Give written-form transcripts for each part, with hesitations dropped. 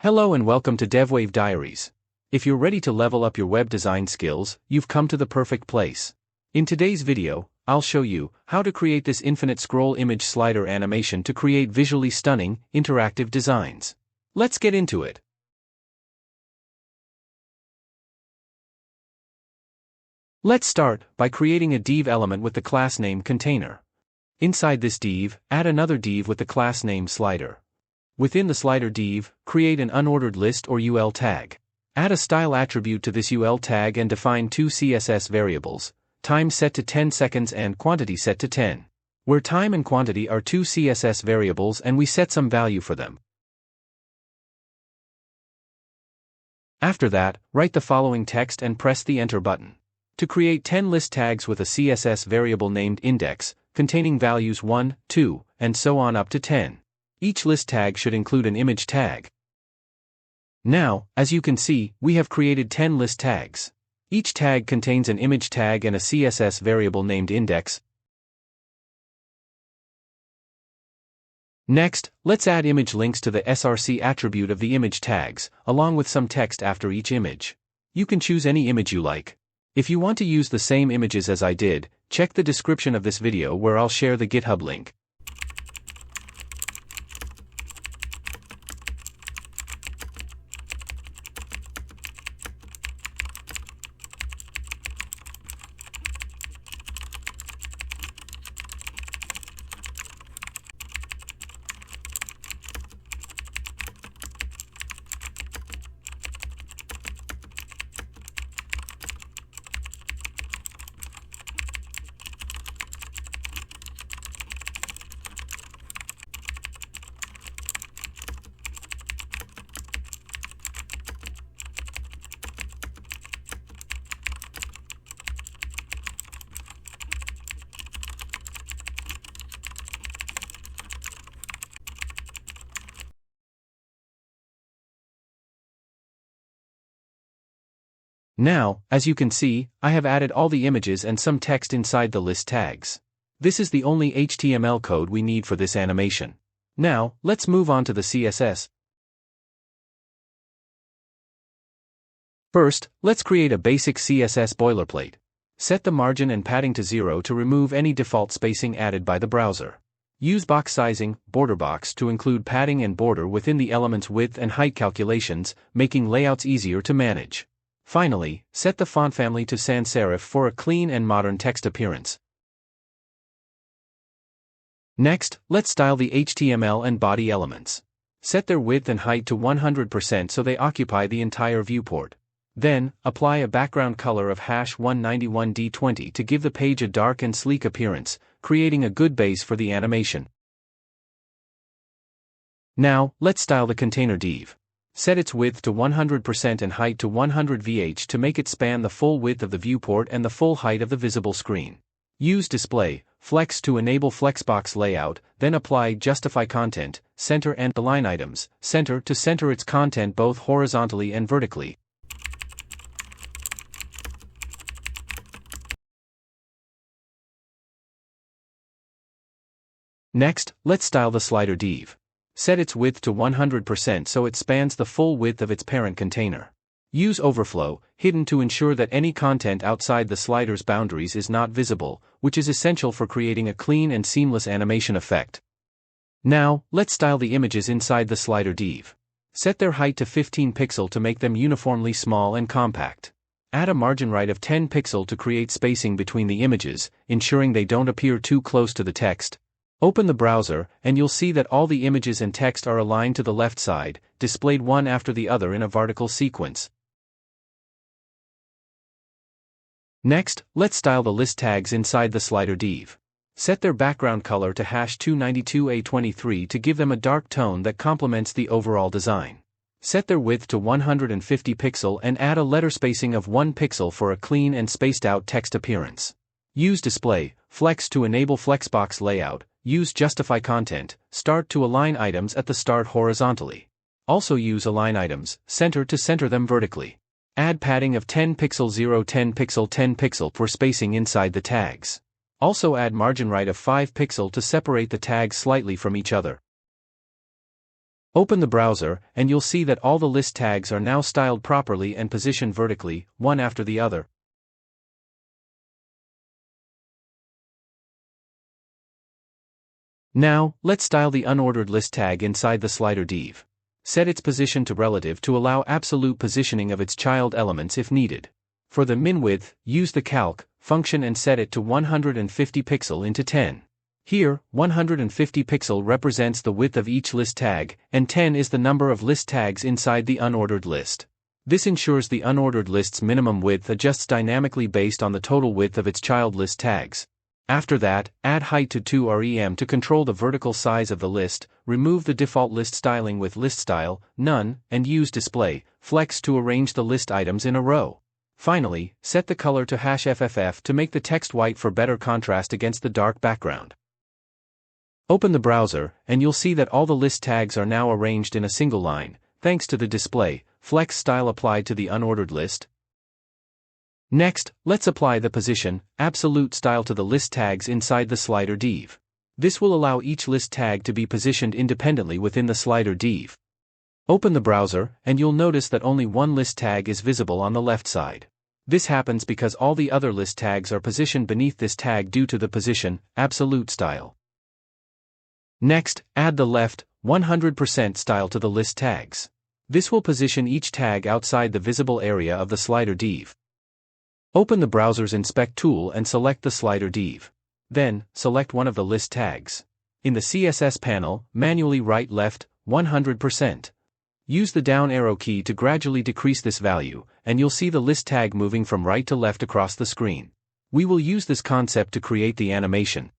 Hello and welcome to DevWave Diaries. If you're ready to level up your web design skills, you've come to the perfect place. In today's video, I'll show you how to create this infinite scroll image slider animation to create visually stunning, interactive designs. Let's get into it. Let's start by creating a div element with the class name container. Inside this div, add another div with the class name slider. Within the slider div, create an unordered list or UL tag. Add a style attribute to this UL tag and define two CSS variables, time set to 10 seconds and quantity set to 10. Where time and quantity are two CSS variables and we set some value for them. After that, write the following text and press the enter button. To create 10 list tags with a CSS variable named index, containing values 1, 2, and so on up to 10. Each list tag should include an image tag. Now, as you can see, we have created 10 list tags. Each tag contains an image tag and a CSS variable named index. Next, let's add image links to the src attribute of the image tags, along with some text after each image. You can choose any image you like. If you want to use the same images as I did, check the description of this video where I'll share the GitHub link. Now, as you can see, I have added all the images and some text inside the list tags. This is the only HTML code we need for this animation. Now, let's move on to the CSS. First, let's create a basic CSS boilerplate. Set the margin and padding to 0 to remove any default spacing added by the browser. Use box sizing, border box to include padding and border within the element's width and height calculations, making layouts easier to manage. Finally, set the font family to sans serif for a clean and modern text appearance. Next, let's style the HTML and body elements. Set their width and height to 100% so they occupy the entire viewport. Then, apply a background color of #191D20 to give the page a dark and sleek appearance, creating a good base for the animation. Now, let's style the container div. Set its width to 100% and height to 100 VH to make it span the full width of the viewport and the full height of the visible screen. Use display, flex to enable flexbox layout, then apply justify content, center and align items, center to center its content both horizontally and vertically. Next, let's style the slider div. Set its width to 100% so it spans the full width of its parent container. Use overflow, hidden to ensure that any content outside the slider's boundaries is not visible, which is essential for creating a clean and seamless animation effect. Now, let's style the images inside the slider div. Set their height to 15 pixel to make them uniformly small and compact. Add a margin right of 10 pixel to create spacing between the images, ensuring they don't appear too close to the text. Open the browser, and you'll see that all the images and text are aligned to the left side, displayed one after the other in a vertical sequence. Next, let's style the list tags inside the slider div. Set their background color to #292A23 to give them a dark tone that complements the overall design. Set their width to 150 pixel and add a letter spacing of 1 pixel for a clean and spaced out text appearance. Use display, flex to enable flexbox layout. Use justify content, start to align items at the start horizontally. Also use align items, center to center them vertically. Add padding of 10 pixel 0 10 pixel 10 pixel for spacing inside the tags. Also add margin right of 5 pixel to separate the tags slightly from each other. Open the browser, and you'll see that all the list tags are now styled properly and positioned vertically, one after the other. Now, let's style the unordered list tag inside the slider div. Set its position to relative to allow absolute positioning of its child elements if needed. For the min width, use the calc function and set it to 150 pixel into 10. Here, 150 pixel represents the width of each list tag, and 10 is the number of list tags inside the unordered list. This ensures the unordered list's minimum width adjusts dynamically based on the total width of its child list tags. After that, add height to 2 rem to control the vertical size of the list, remove the default list styling with list style, none, and use display flex to arrange the list items in a row. Finally, set the color to #FFF to make the text white for better contrast against the dark background. Open the browser, and you'll see that all the list tags are now arranged in a single line, thanks to the display flex style applied to the unordered list. Next, let's apply the position absolute style to the list tags inside the slider div. This will allow each list tag to be positioned independently within the slider div. Open the browser, and you'll notice that only one list tag is visible on the left side. This happens because all the other list tags are positioned beneath this tag due to the position absolute style. Next, add the left 100% style to the list tags. This will position each tag outside the visible area of the slider div. Open the browser's Inspect tool and select the slider div. Then, select one of the list tags. In the CSS panel, manually write left 100%. Use the down arrow key to gradually decrease this value, and you'll see the list tag moving from right to left across the screen. We will use this concept to create the animation.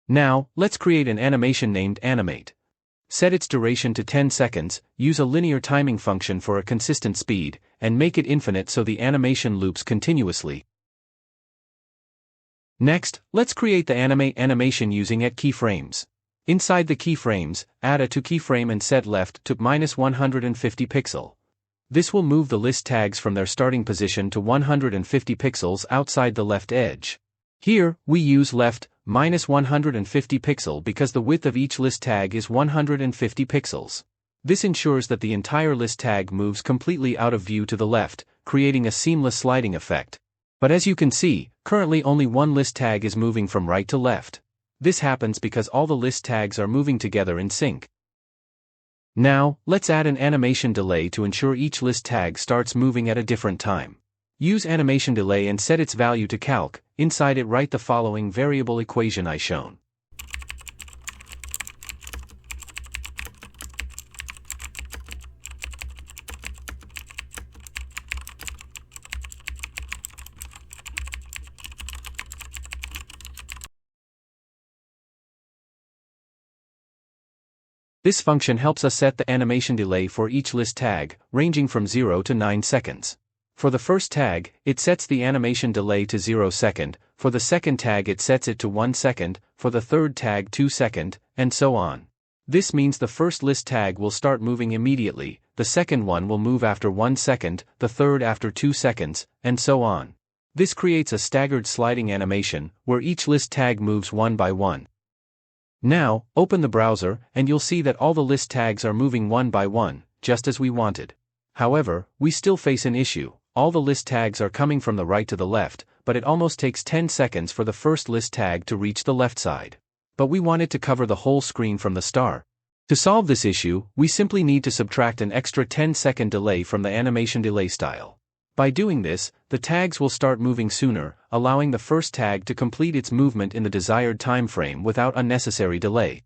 Now, let's create an animation named Animate. Set its duration to 10 seconds, use a linear timing function for a consistent speed, and make it infinite so the animation loops continuously. Next, let's create the animate animation using Keyframes. Inside the keyframes, add a to keyframe and set left to -150 pixel. This will move the list tags from their starting position to 150 pixels outside the left edge. Here, we use left -150 pixel because the width of each list tag is 150 pixels. This ensures that the entire list tag moves completely out of view to the left, creating a seamless sliding effect. But as you can see, currently only one list tag is moving from right to left. This happens because all the list tags are moving together in sync. Now, let's add an animation delay to ensure each list tag starts moving at a different time. Use animation delay and set its value to calc. Inside it write the following variable equation I shown. This function helps us set the animation delay for each list tag, ranging from 0 to 9 seconds. For the first tag, it sets the animation delay to 0 second, for the second tag it sets it to 1 second, for the third tag 2 second, and so on. This means the first list tag will start moving immediately, the second one will move after 1 second, the third after 2 seconds, and so on. This creates a staggered sliding animation, where each list tag moves one by one. Now, open the browser, and you'll see that all the list tags are moving one by one, just as we wanted. However, we still face an issue. All the list tags are coming from the right to the left, but it almost takes 10 seconds for the first list tag to reach the left side. But we want it to cover the whole screen from the start. To solve this issue, we simply need to subtract an extra 10-second delay from the animation delay style. By doing this, the tags will start moving sooner, allowing the first tag to complete its movement in the desired time frame without unnecessary delay.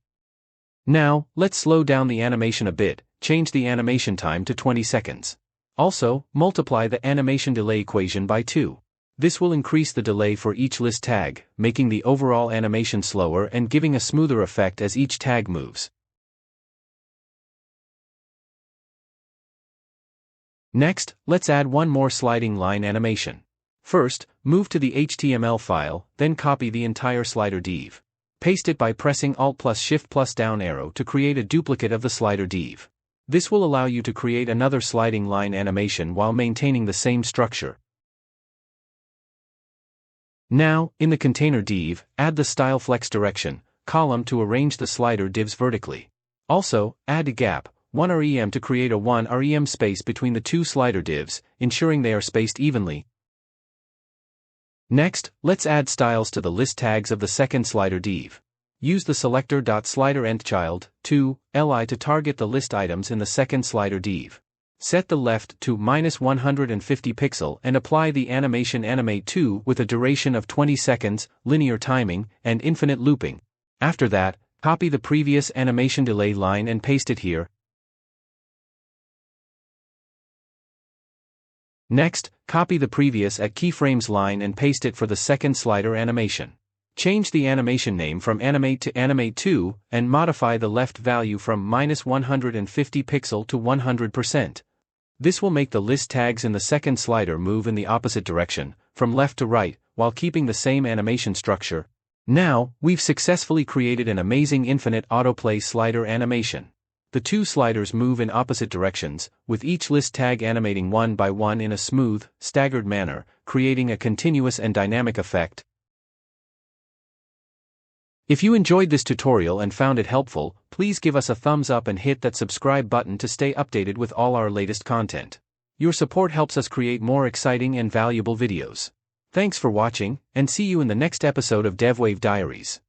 Now, let's slow down the animation a bit, change the animation time to 20 seconds. Also, multiply the animation delay equation by 2. This will increase the delay for each list tag, making the overall animation slower and giving a smoother effect as each tag moves. Next, let's add one more sliding line animation. First, move to the HTML file, then copy the entire slider div. Paste it by pressing Alt plus Shift plus down arrow to create a duplicate of the slider div. This will allow you to create another sliding line animation while maintaining the same structure. Now, in the container div, add the style flex direction, column to arrange the slider divs vertically. Also, add a gap, 1 rem to create a 1 rem space between the two slider divs, ensuring they are spaced evenly. Next, let's add styles to the list tags of the second slider div. Use the selector.sliderEndChild, li to target the list items in the second slider div. Set the left to -150 pixel and apply the animation animate to with a duration of 20 seconds, linear timing, and infinite looping. After that, copy the previous animation delay line and paste it here. Next, copy the previous at Keyframes line and paste it for the second slider animation. Change the animation name from animate to animate to, and modify the left value from -150 pixel to 100%. This will make the list tags in the second slider move in the opposite direction, from left to right, while keeping the same animation structure. Now, we've successfully created an amazing infinite autoplay slider animation. The two sliders move in opposite directions, with each list tag animating one by one in a smooth, staggered manner, creating a continuous and dynamic effect. If you enjoyed this tutorial and found it helpful, please give us a thumbs up and hit that subscribe button to stay updated with all our latest content. Your support helps us create more exciting and valuable videos. Thanks for watching, and see you in the next episode of DevWave Diaries.